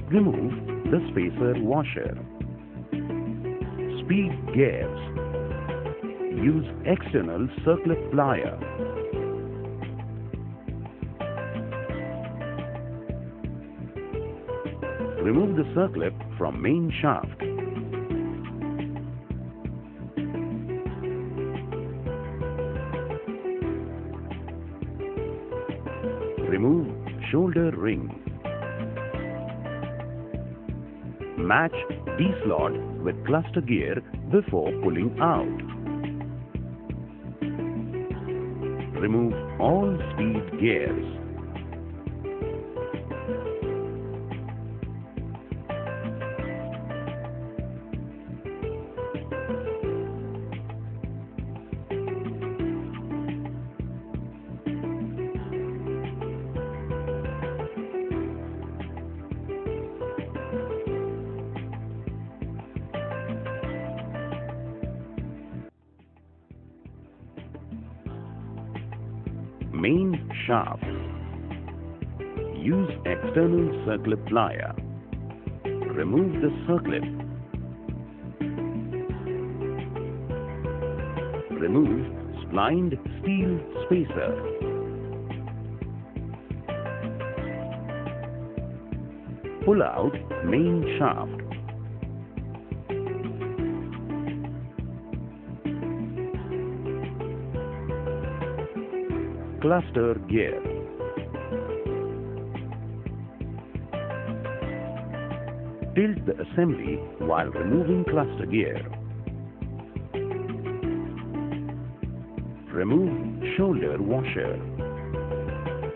Remove the spacer washer. Speed gears. Use external circlip plier. Remove the circlip from main shaft. Remove shoulder ring. Match D-slot with cluster gear before pulling out. Remove all speed gears. Main shaft. Use external circlip plier. Remove the circlip. Remove splined steel spacer. Pull out main shaft. Cluster gear. Tilt the assembly while removing cluster gear. Remove shoulder washer.